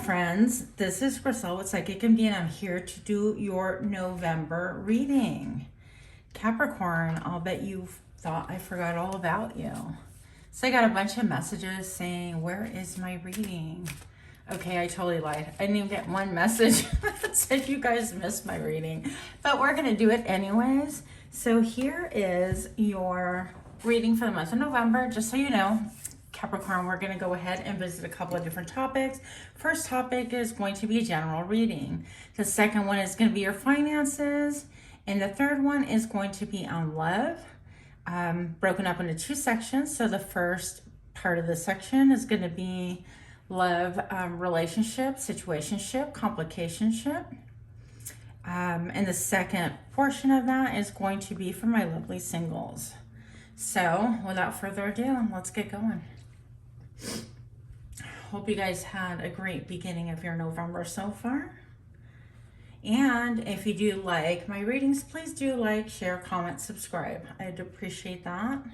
friends, this is Griselle with Psychic MD, and I'm here to do your November reading. Capricorn, I'll bet you thought I forgot all about you. So I got a bunch of messages saying, where is my reading? Okay, I totally lied. I didn't even get one message that said you guys missed my reading, but we're gonna do it anyways. So here is your reading for the month of November. Just so you know, Capricorn, we're going to go ahead and visit a couple of different topics. First topic is going to be a general reading. The second one is going to be your finances. And the third one is going to be on love, broken up into two sections. So the first part of the section is going to be love, relationship, situationship, complicationship. And the second portion of that is going to be for my lovely singles. So without further ado, let's get going. Hope you guys had a great beginning of your November so far. And if you do like my readings, please do like, share, comment, subscribe. I'd appreciate that.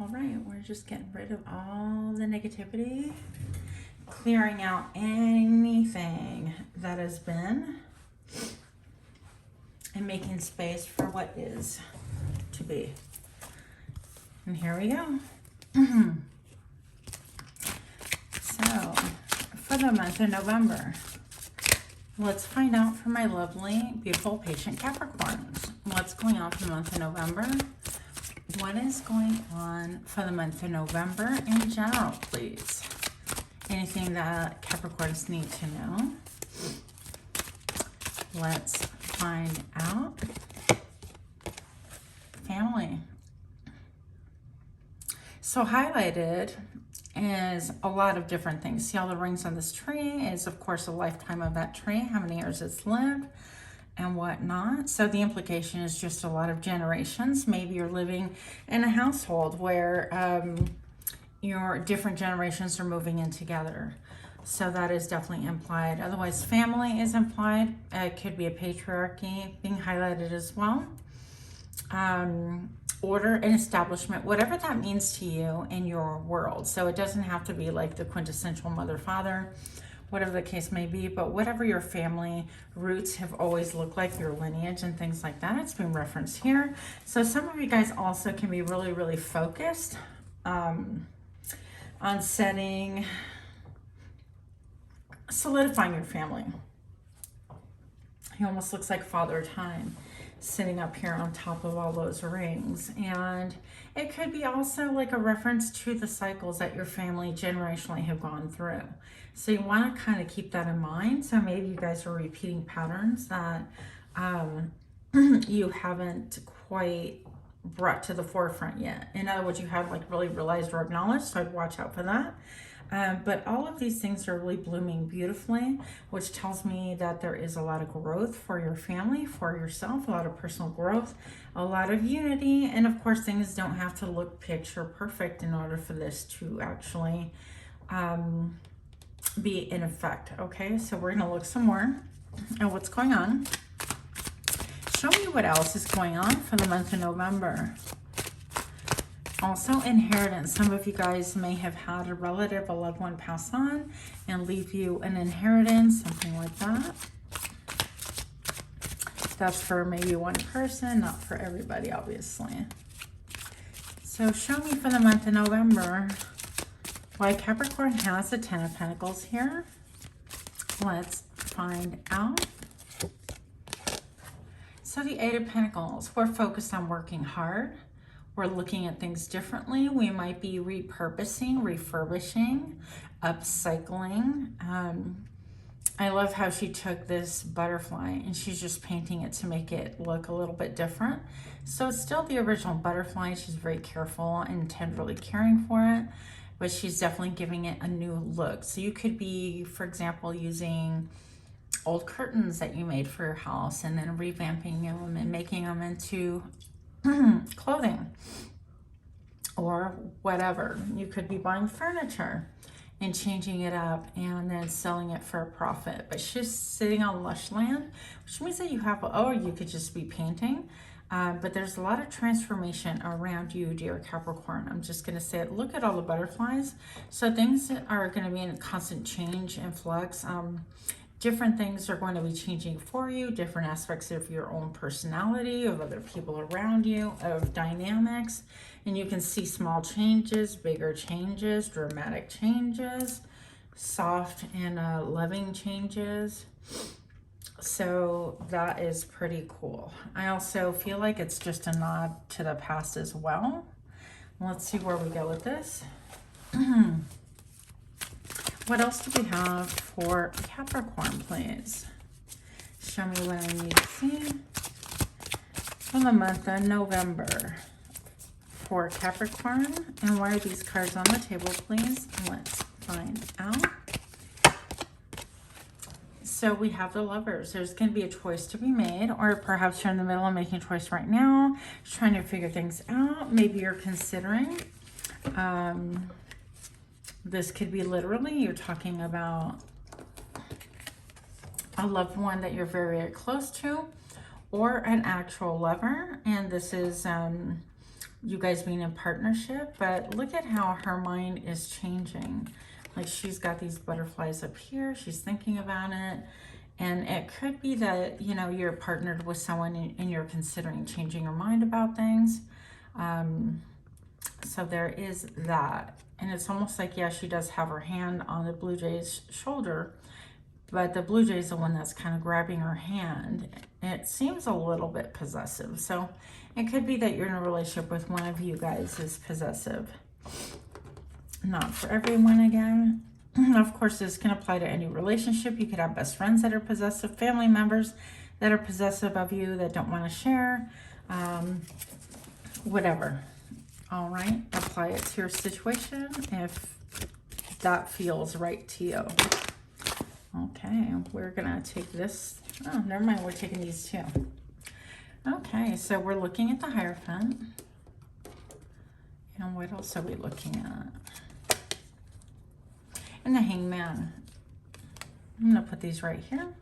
All right, we're just getting rid of all the negativity, clearing out anything that has been, and making space for what is to be. And here we go. So, for the month of November, let's find out for my lovely, beautiful, patient Capricorns. What's going on for the month of November? What is going on for the month of November in general, please? Anything that Capricorns need to know? Let's find out. Family. So highlighted is a lot of different things. See all the rings on this tree is, of course, a lifetime of that tree, how many years it's lived and whatnot. So the implication is just a lot of generations. Maybe you're living in a household where your different generations are moving in together. So that is definitely implied. Otherwise, family is implied. It could be a patriarchy being highlighted as well. Order and establishment, whatever that means to you in your world. So it doesn't have to be like the quintessential mother, father, whatever the case may be, but whatever your family roots have always looked like, your lineage and things like that, it's been referenced here. So some of you guys also can be really, really focused on setting, solidifying your family. He almost looks like Father Time sitting up here on top of all those rings. And it could be also like a reference to the cycles that your family generationally have gone through. So you want to kind of keep that in mind. So maybe you guys are repeating patterns that you haven't quite brought to the forefront yet. In other words, you haven't like really realized or acknowledged, so I'd watch out for that. But all of these things are really blooming beautifully, which tells me that there is a lot of growth for your family, for yourself, a lot of personal growth, a lot of unity. And of course, things don't have to look picture perfect in order for this to actually be in effect. Okay, so we're going to look some more at what's going on. Show me what else is going on for the month of November. Also, inheritance. Some of you guys may have had a relative, a loved one pass on and leave you an inheritance, something like that. That's for maybe one person, not for everybody, obviously. So show me for the month of November why Capricorn has the Ten of Pentacles here. Let's find out. So the Eight of Pentacles, we're focused on working hard. We're looking at things differently. We might be repurposing, refurbishing, upcycling. I love how she took this butterfly and she's just painting it to make it look a little bit different. So it's still the original butterfly. She's very careful and tenderly caring for it, but she's definitely giving it a new look. So you could be, for example, using old curtains that you made for your house and then revamping them and making them into clothing or whatever. You could be buying furniture and changing it up and then selling it for a profit. But she's sitting on lush land, which means that you have, or you could just be painting. But there's a lot of transformation around you, dear Capricorn. I'm just going to say it. Look at all the butterflies. So things are going to be in constant change and flux. Different things are going to be changing for you, different aspects of your own personality, of other people around you, of dynamics. And you can see small changes, bigger changes, dramatic changes, soft and loving changes. So that is pretty cool. I also feel like it's just a nod to the past as well. Let's see where we go with this. What else do we have for Capricorn, please? Show me what I need to see for the month of November for Capricorn. And why are these cards on the table, please? Let's find out. So we have the Lovers. There's going to be a choice to be made, or perhaps you're in the middle of making a choice right now, trying to figure things out. Maybe you're considering. This could be literally you're talking about a loved one that you're very, very close to, or an actual lover. And this is you guys being in partnership. But look at how her mind is changing. Like she's got these butterflies up here. She's thinking about it. And it could be that, you know, you're partnered with someone and you're considering changing your mind about things. So there is that. And it's almost like, yeah, she does have her hand on the Blue Jay's shoulder, but the Blue Jay is the one that's kind of grabbing her hand. It seems a little bit possessive. So it could be that you're in a relationship with one of you guys is possessive. Not for everyone again. Of course, this can apply to any relationship. You could have best friends that are possessive, family members that are possessive of you, that don't want to share, whatever. All right, apply it to your situation if that feels right to you. Okay, we're gonna take this. Oh, never mind, we're taking these two. Okay, so we're looking at the Hierophant. And what else are we looking at? And the Hangman. I'm gonna put these right here.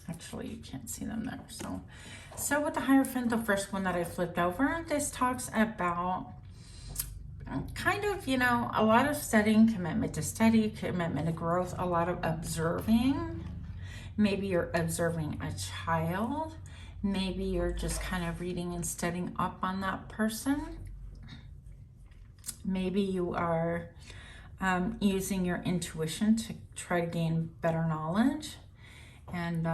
Actually, you can't see them there, so with the Hierophant, the first one that I flipped over, this talks about kind of, you know, a lot of studying, commitment to study, commitment to growth, a lot of observing. Maybe you're observing a child. Maybe you're just kind of reading and studying up on that person. Maybe you are using your intuition to try to gain better knowledge. And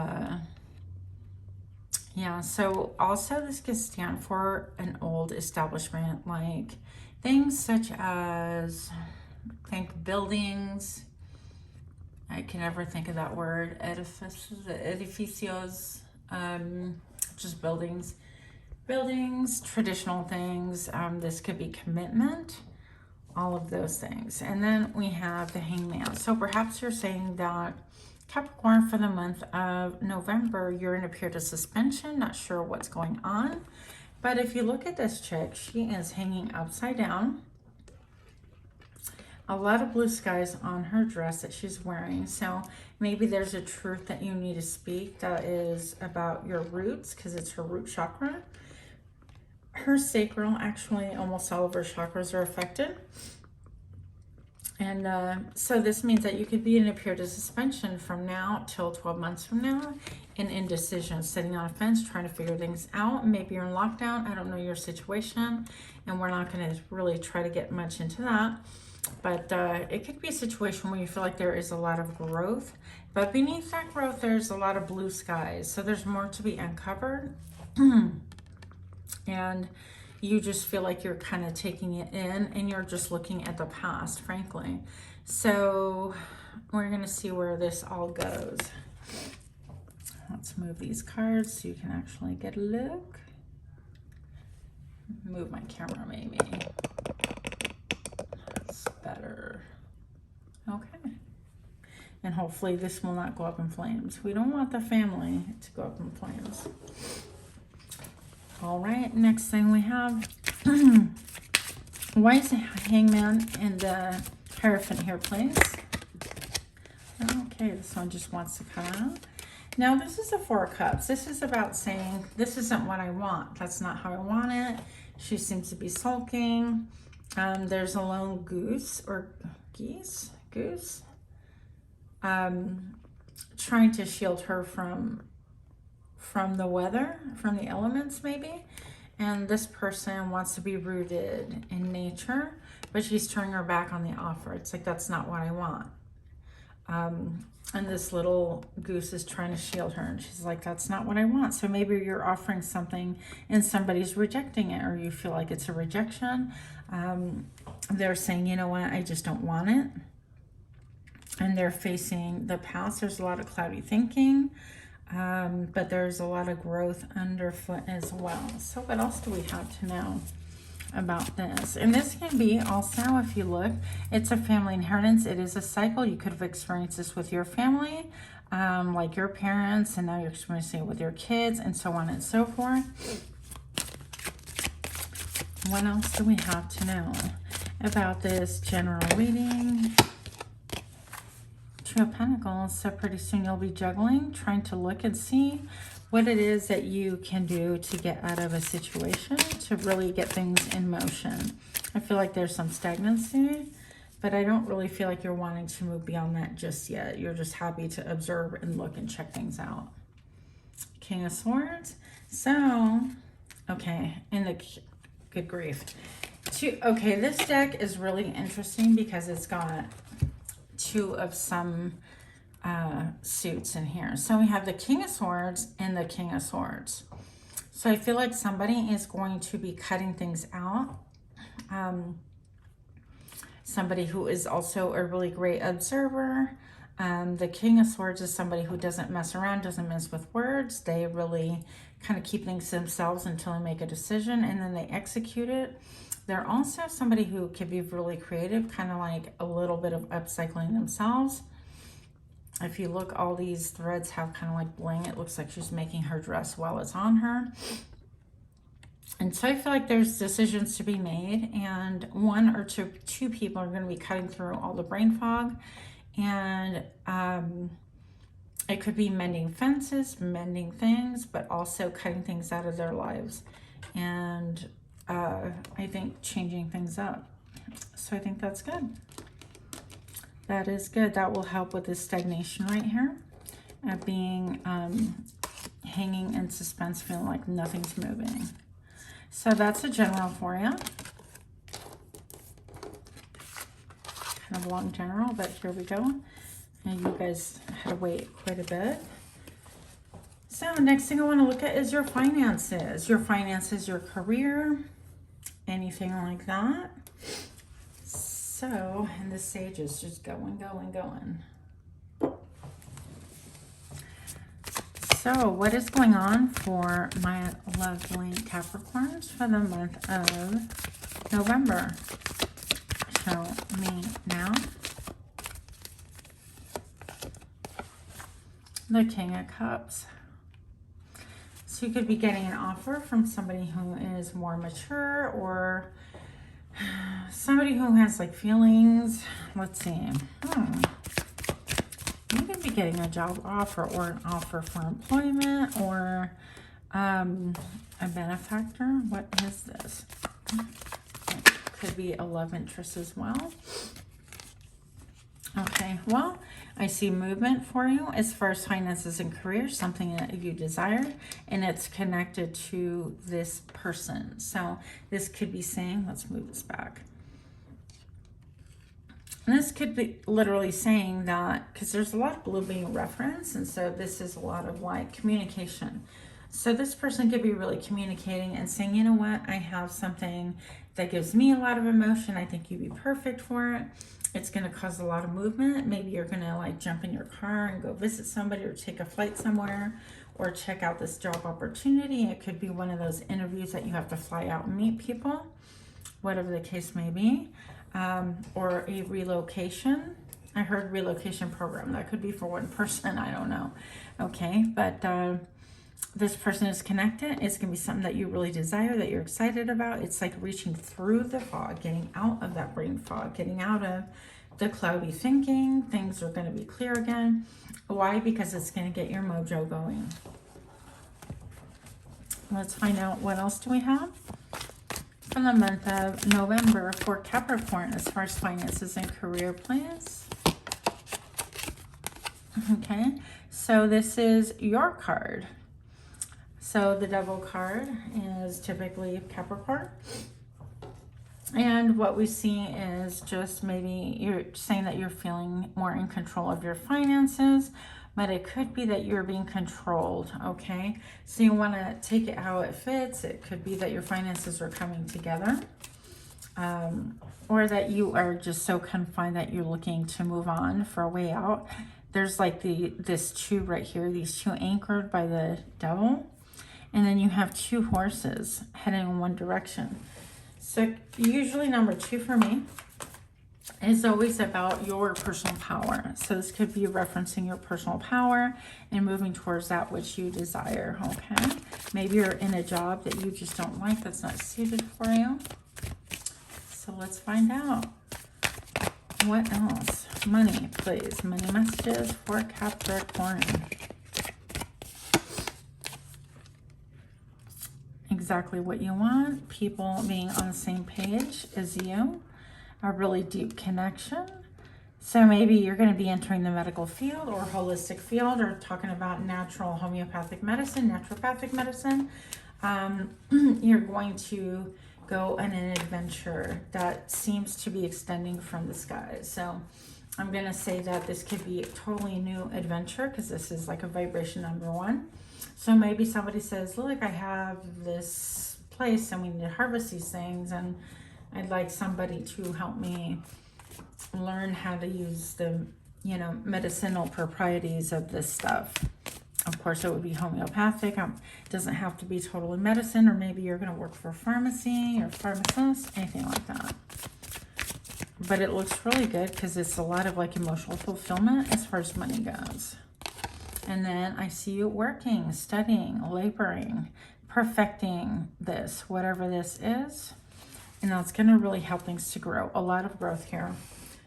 yeah, so also this could stand for an old establishment, like things such as, think buildings. I can never think of that word. Edificios, just buildings. Buildings, traditional things. This could be commitment, all of those things. And then we have the Hangman. So perhaps you're saying that Capricorn, for the month of November, you're in a period of suspension, not sure what's going on. But if you look at this chick, she is hanging upside down. A lot of blue skies on her dress that she's wearing. So maybe there's a truth that you need to speak that is about your roots, because it's her root chakra. Her sacral, actually, almost all of her chakras are affected. And so this means that you could be in a period of suspension from now till 12 months from now, in indecision, sitting on a fence, trying to figure things out. Maybe you're in lockdown. I don't know your situation, and we're not going to really try to get much into that. But it could be a situation where you feel like there is a lot of growth, but beneath that growth, there's a lot of blue skies. So there's more to be uncovered. And you just feel like you're kind of taking it in, and you're just looking at the past, frankly. So we're going to see where this all goes. Let's move these cards so you can actually get a look. Move my camera, maybe. That's better. Okay. And hopefully this will not go up in flames. We don't want the family to go up in flames. All right, next thing we have, why is the Hangman and the Hierophant here, please? Okay, this one just wants to come out. Now this is the Four of Cups. This is about saying, this isn't what I want. That's not how I want it. She seems to be sulking. There's a lone goose or goose, trying to shield her from the weather, from the elements maybe. And this person wants to be rooted in nature, but she's turning her back on the offer. It's like, that's not what I want. And this little goose is trying to shield her, and she's like, that's not what I want. So maybe you're offering something and somebody's rejecting it, or you feel like it's a rejection. They're saying, you know what, I just don't want it. And they're facing the past. There's a lot of cloudy thinking, but there's a lot of growth underfoot as well. So what else do we have to know about this? And this can be also, if you look, it's a family inheritance. It is a cycle. You could have experienced this with your family, like your parents, and now you're experiencing it with your kids, and so on and so forth. What else do we have to know about this general reading? Two of Pentacles. So pretty soon you'll be juggling, trying to look and see what it is that you can do to get out of a situation, to really get things in motion. I feel like there's some stagnancy, but I don't really feel like you're wanting to move beyond that just yet. You're just happy to observe and look and check things out. King of Swords. So, okay, in the good grief. Okay, this deck is really interesting because it's got two of some suits in here. So we have the King of Swords and the King of Swords. So I feel like somebody is going to be cutting things out. Somebody who is also a really great observer. The King of Swords is somebody who doesn't mess around, doesn't mess with words. They really kind of keep things to themselves until they make a decision and then they execute it. They're also somebody who can be really creative, kind of like a little bit of upcycling themselves. If you look, all these threads have kind of like bling. It looks like she's making her dress while it's on her. And so I feel like there's decisions to be made, and one or two people are going to be cutting through all the brain fog. And it could be mending fences, mending things, but also cutting things out of their lives. And I think changing things up. So I think that's good. That is good. That will help with this stagnation right here. Of being hanging in suspense, feeling like nothing's moving. So that's a general for you. Kind of long general, but here we go. And you guys had to wait quite a bit. So next thing I want to look at is your finances. Your finances, your career, anything like that. So, and the Sage is just going. So, what is going on for my lovely Capricorns for the month of November? Show me now. The King of Cups. So you could be getting an offer from somebody who is more mature, or somebody who has like feelings. Let's see. You could be getting a job offer or an offer for employment, or a benefactor. What is this? It could be a love interest as well. Okay, well, I see movement for you as far as finances and career, something that you desire, and it's connected to this person. So this could be saying, let's move this back. And this could be literally saying that, because there's a lot of blue being referenced, and so this is a lot of like communication. So this person could be really communicating and saying, you know what, I have something that gives me a lot of emotion. I think you'd be perfect for it. It's going to cause a lot of movement. Maybe you're going to like jump in your car and go visit somebody, or take a flight somewhere, or check out this job opportunity. It could be one of those interviews that you have to fly out and meet people, whatever the case may be, or a relocation. I heard relocation program. That could be for one person. I don't know. Okay, but this person is connected. It's going to be something that you really desire, that you're excited about. It's like reaching through the fog, getting out of that brain fog, getting out of the cloudy thinking. Things are going to be clear again. Why? Because it's going to get your mojo going. Let's find out what else do we have for the month of November for Capricorn as far as finances and career plans. Okay, so this is your card. So the Devil card is typically Capricorn. And what we see is just maybe you're saying that you're feeling more in control of your finances, but it could be that you're being controlled, okay? So you want to take it how it fits. It could be that your finances are coming together, or that you are just so confined that you're looking to move on for a way out. There's like this two right here, these two anchored by the Devil. And then you have two horses heading in one direction. So usually number 2 for me is always about your personal power. So this could be referencing your personal power and moving towards that which you desire, okay? Maybe you're in a job that you just don't like, that's not suited for you. So let's find out. What else? Money, please. Money messages for Capricorn. Exactly what you want. People being on the same page as you. A really deep connection. So maybe you're going to be entering the medical field or holistic field, or talking about natural homeopathic medicine, naturopathic medicine. You're going to go on an adventure that seems to be extending from the skies. So I'm going to say that this could be a totally new adventure, because this is like a vibration number 1. So maybe somebody says, look, I have this place and we need to harvest these things, and I'd like somebody to help me learn how to use the, you know, medicinal proprieties of this stuff. Of course, it would be homeopathic. It doesn't have to be totally medicine, or maybe you're going to work for a pharmacy or pharmacist, anything like that. But it looks really good because it's a lot of like emotional fulfillment as far as money goes. And then I see you working, studying, laboring, perfecting this, whatever this is. And that's going to really help things to grow. A lot of growth here.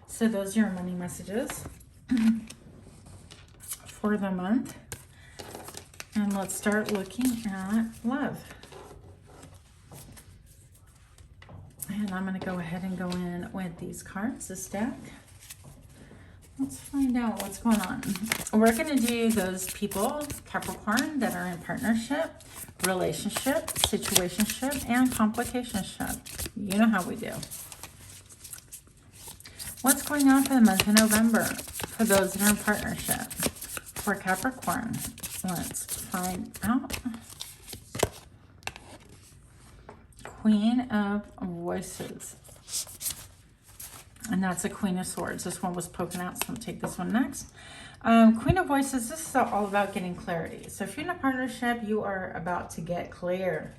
So those are your money messages for the month. And let's start looking at love. And I'm going to go ahead and go in with these cards, this deck. Let's find out what's going on. We're going to do those people, Capricorn, that are in partnership, relationship, situationship, and complicationship. You know how we do. What's going on for the month of November for those that are in partnership? For Capricorn, let's find out. Queen of Voices. And that's a Queen of Swords. This one was poking out, so I'm going to take this one next. Queen of Voices, this is all about getting clarity. So if you're in a partnership, you are about to get clear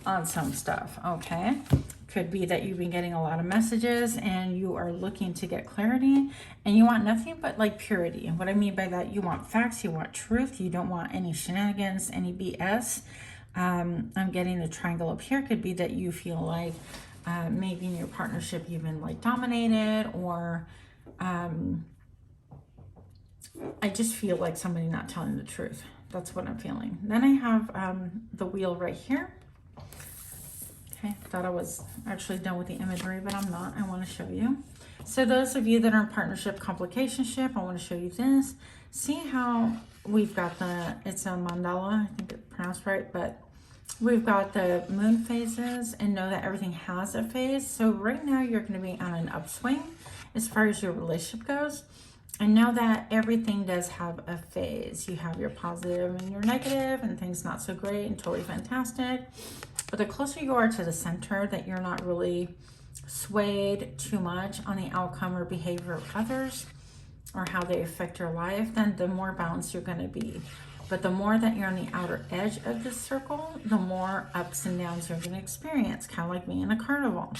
on some stuff, okay? Could be that you've been getting a lot of messages and you are looking to get clarity, and you want nothing but like purity. And what I mean by that, you want facts, you want truth, you don't want any shenanigans, any BS. I'm getting the triangle up here. Could be that you feel like maybe in your partnership you've been like dominated, or I just feel like somebody not telling the truth. That's what I'm feeling. Then I have the wheel right here. Okay, thought I was actually done with the imagery, but I'm not. I want to show you. So those of you that are in partnership, complicationship, I want to show you this. See how we've got it's a mandala, I think it's pronounced right, but we've got the moon phases, and know that everything has a phase. So right now you're going to be on an upswing as far as your relationship goes. And know that everything does have a phase. You have your positive and your negative, and things not so great and totally fantastic. But the closer you are to the center, that you're not really swayed too much on the outcome or behavior of others or how they affect your life, then the more balanced you're going to be. But the more that you're on the outer edge of this circle, the more ups and downs you're going to experience, kind of like me in a carnival.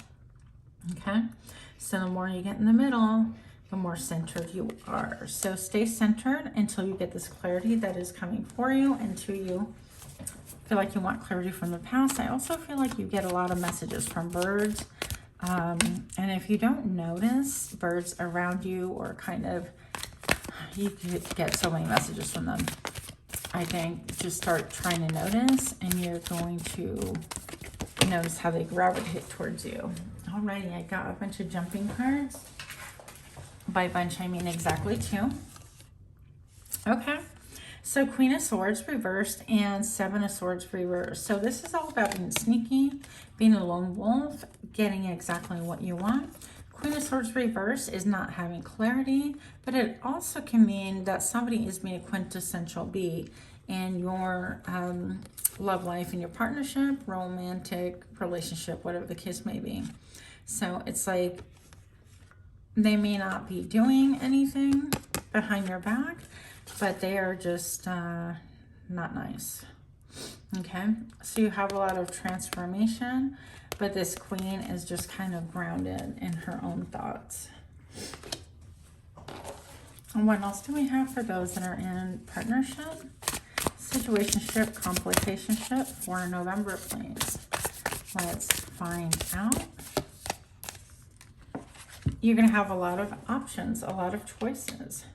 Okay? So the more you get in the middle, the more centered you are. So stay centered until you get this clarity that is coming for you, until you feel like you want clarity from the past. I also feel like you get a lot of messages from birds And if you don't notice birds around you, or kind of, you could get so many messages from them. I think just start trying to notice, and you're going to notice how they gravitate towards you. Alrighty, I got a bunch of jumping cards. By bunch, I mean exactly 2. Okay, so Queen of Swords reversed and 7 of Swords reversed. So this is all about being sneaky, being a lone wolf, getting exactly what you want. Queen of Swords reversed is not having clarity, but it also can mean that somebody is being a quintessential B in your love life, in your partnership, romantic relationship, whatever the case may be. So it's like they may not be doing anything behind your back, but they are just not nice. Okay, so you have a lot of transformation, but this queen is just kind of grounded in her own thoughts. And what else do we have for those that are in partnership, situationship, complicationship for November, please? Let's find out. You're going to have a lot of options, a lot of choices.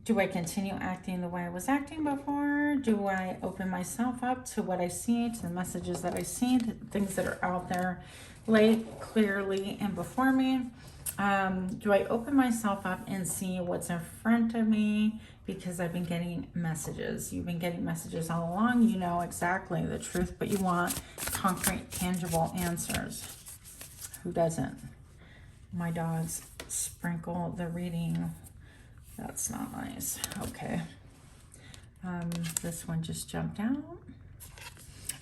Do I continue acting the way I was acting before? Do I open myself up to what I see, to the messages that I see, the things that are out there laid clearly and before me? Do I open myself up and see what's in front of me? Because I've been getting messages. You've been getting messages all along. You know exactly the truth, but you want concrete, tangible answers. Who doesn't? My dogs sprinkle the reading. That's not nice. Okay. This one just jumped out.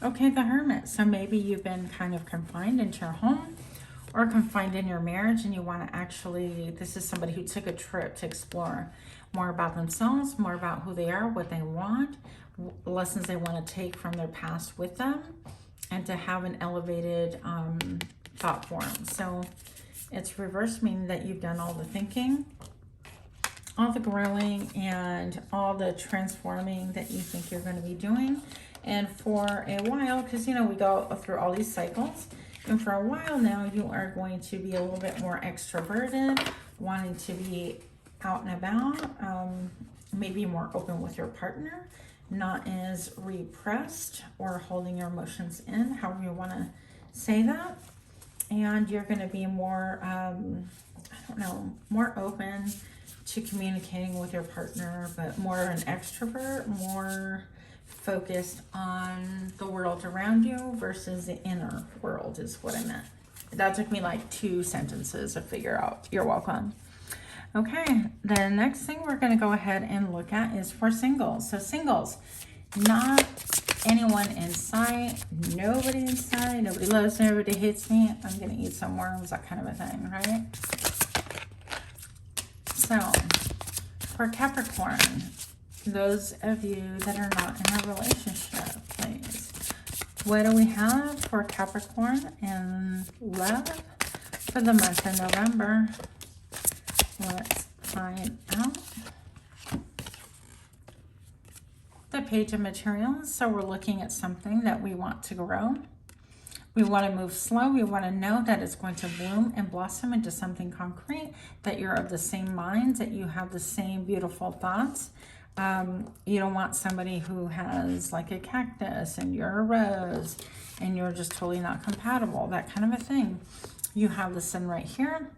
Okay, the Hermit. So maybe you've been kind of confined into your home or confined in your marriage, and you want to actually, this is somebody who took a trip to explore more about themselves, more about who they are, what they want, lessons they want to take from their past with them, and to have an elevated thought form. So it's reversed, meaning that you've done all the thinking, all the growing, and all the transforming that you think you're going to be doing. And for a while, because you know we go through all these cycles, and for a while now you are going to be a little bit more extroverted, wanting to be out and about, maybe more open with your partner, not as repressed or holding your emotions in, however you want to say that. And you're going to be more I don't know, more open to communicating with your partner, but more an extrovert, more focused on the world around you versus the inner world is what I meant. That took me like 2 sentences to figure out. You're welcome. Okay, the next thing we're going to go ahead and look at is for singles. So singles, not anyone in sight, nobody in sight, nobody loves me, nobody hates me, I'm going to eat some worms, that kind of a thing, right? So, for Capricorn, those of you that are not in a relationship, please. What do we have for Capricorn in love for the month of November? Let's find out. The Page of Materials. So we're looking at something that we want to grow. We want to move slow. We want to know that it's going to bloom and blossom into something concrete, that you're of the same minds, that you have the same beautiful thoughts. You don't want somebody who has like a cactus and you're a rose and you're just totally not compatible, that kind of a thing. You have the Sun right here.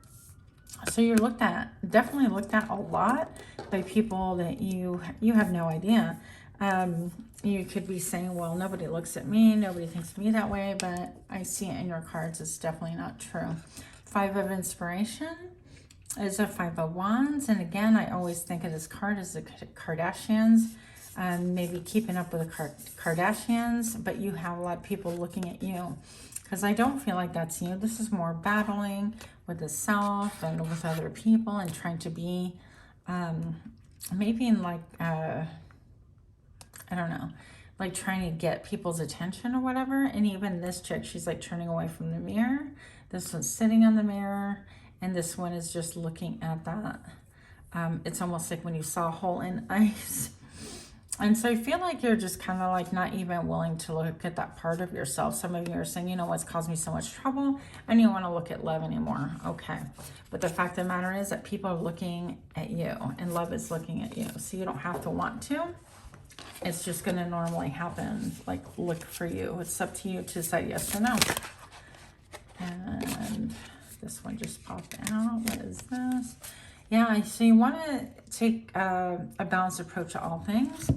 So you're definitely looked at a lot by people that you have no idea. You could be saying, well, nobody looks at me, nobody thinks of me that way, but I see it in your cards. It's definitely not true. 5 of Inspiration is a 5 of Wands. And again, I always think of this card as the Kardashians, maybe keeping up with the Kardashians, but you have a lot of people looking at you, because I don't feel like that's you. This is more battling with the self and with other people and trying to be maybe in like I don't know, like trying to get people's attention or whatever. And even this chick, she's like turning away from the mirror. This one's sitting on the mirror, and this one is just looking at that. It's almost like when you saw a hole in ice. And so I feel like you're just kind of like not even willing to look at that part of yourself. Some of you are saying, you know what's caused me so much trouble? I don't want to look at love anymore. Okay. But the fact of the matter is that people are looking at you and love is looking at you. So you don't have to want to. It's just going to normally happen. Like, look for you. It's up to you to say yes or no. And this one just popped out. What is this? Yeah, so you want to take a balanced approach to all things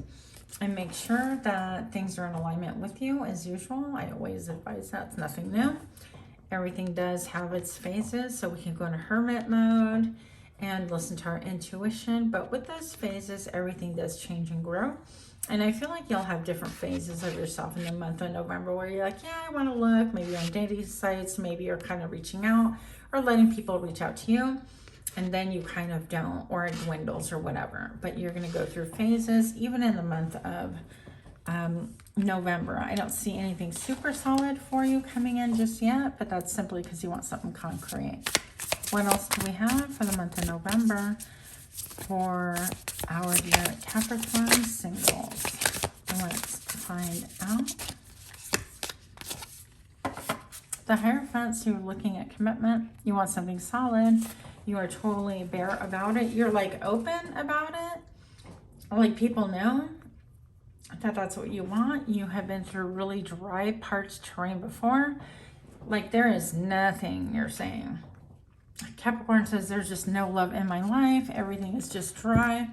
and make sure that things are in alignment with you as usual. I always advise that. It's nothing new. Everything does have its phases, so we can go into hermit mode and listen to our intuition. But with those phases, everything does change and grow. And I feel like you'll have different phases of yourself in the month of November where you're like, yeah, I want to look. Maybe you're on dating sites. Maybe you're kind of reaching out or letting people reach out to you. And then you kind of don't, or it dwindles or whatever. But you're going to go through phases, even in the month of November. I don't see anything super solid for you coming in just yet, but that's simply because you want something concrete. What else do we have for the month of November for our dear Capricorn singles? Let's find out. The Hierophant, so you're looking at commitment. You want something solid. You are totally bare about it. You're like open about it. Like people know that that's what you want. You have been through really dry parts terrain before. Like there is nothing you're saying. Capricorn says there's just no love in my life. Everything is just dry.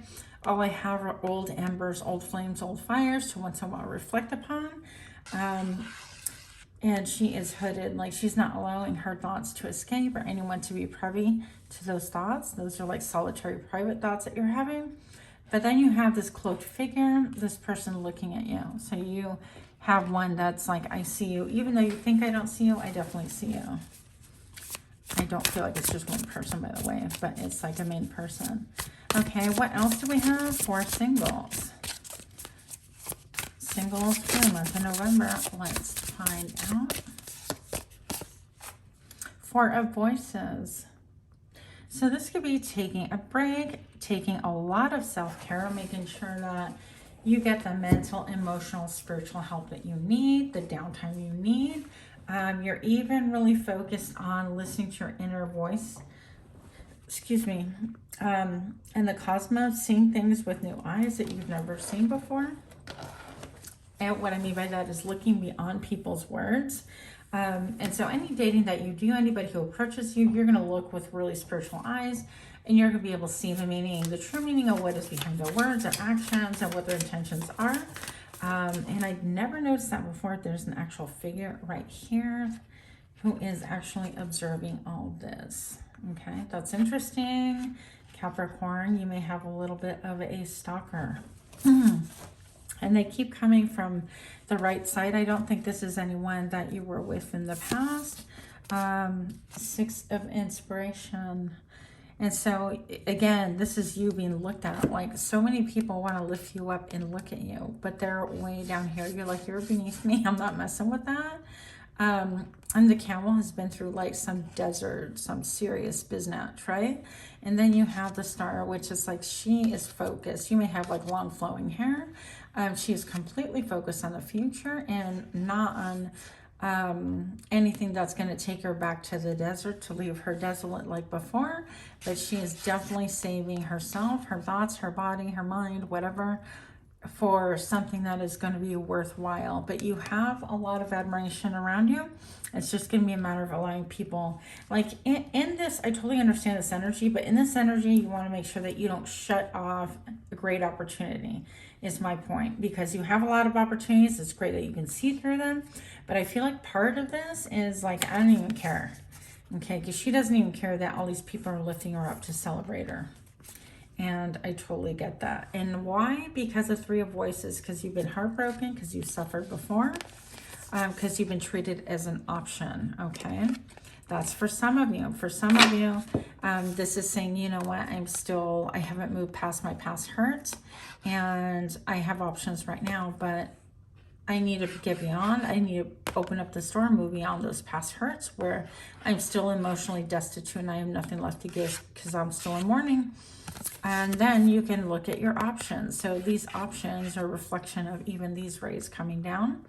All I have are old embers, old flames, old fires to once in a while reflect upon. And she is hooded, like she's not allowing her thoughts to escape or anyone to be privy to those thoughts. Those are like solitary private thoughts that you're having. But then you have this cloaked figure, this person looking at you. So you have one that's like, I see you. Even though you think I don't see you, I definitely see you. I don't feel like it's just one person, by the way, but it's like a main person. Okay, what else do we have for singles? Singles for the month of November. Let's find out. Four of Voices. So this could be taking a break, taking a lot of self-care, making sure that you get the mental, emotional, spiritual help that you need, the downtime you need. You're even really focused on listening to your inner voice. Excuse me. And the cosmos, seeing things with new eyes that you've never seen before. And what I mean by that is looking beyond people's words. And so any dating that you do, anybody who approaches you, you're going to look with really spiritual eyes, and you're going to be able to see the meaning, the true meaning of what is behind their words, their actions, and what their intentions are. And I'd never noticed that before. There's an actual figure right here who is actually observing all this. Okay, that's interesting. Capricorn, you may have a little bit of a stalker. And they keep coming from the right side. I don't think this is anyone that you were with in the past. Six of Inspiration. And so, again, this is you being looked at. Like, so many people want to lift you up and look at you, but they're way down here. You're like, you're beneath me. I'm not messing with that. And the Camel has been through, like, some desert, some serious business, right? And then you have the Star, which is like, she is focused. You may have, like, long flowing hair. She is completely focused on the future and not on anything that's going to take her back to the desert to leave her desolate like before. But she is definitely saving herself, her thoughts, her body, her mind, whatever, for something that is going to be worthwhile. But you have a lot of admiration around you. It's just going to be a matter of allowing people, like in this, I totally understand this energy, but in this energy, you want to make sure that you don't shut off a great opportunity, is my point, because you have a lot of opportunities. It's great that you can see through them, but I feel like part of this is like, I don't even care. Okay, because she doesn't even care that all these people are lifting her up to celebrate her. And I totally get that. And why? Because of Three of Voices, because you've been heartbroken, because you suffered before, because you've been treated as an option, okay? That's for some of you. For some of you, this is saying, you know what, I haven't moved past my past hurt, and I have options right now, but I need to get beyond. I need to open up the store and move beyond those past hurts where I'm still emotionally destitute and I have nothing left to give because I'm still in mourning. And then you can look at your options. So these options are a reflection of even these rays coming down.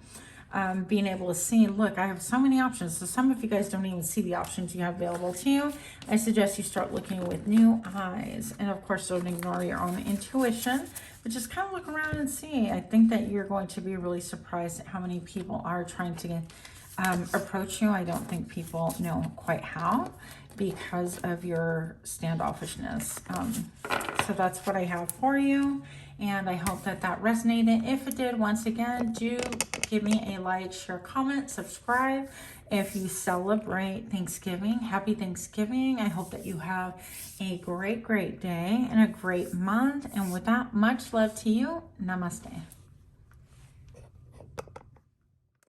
Being able to see, look, I have so many options. So some of you guys don't even see the options you have available to you. I suggest you start looking with new eyes. And of course, don't ignore your own intuition, but just kind of look around and see. I think that you're going to be really surprised at how many people are trying to approach you. I don't think people know quite how, because of your standoffishness. So that's what I have for you. And I hope that that resonated. If it did, once again, do give me a like, share, comment, subscribe. If you celebrate Thanksgiving, happy Thanksgiving. I hope that you have a great, great day and a great month. And with that, much love to you. Namaste.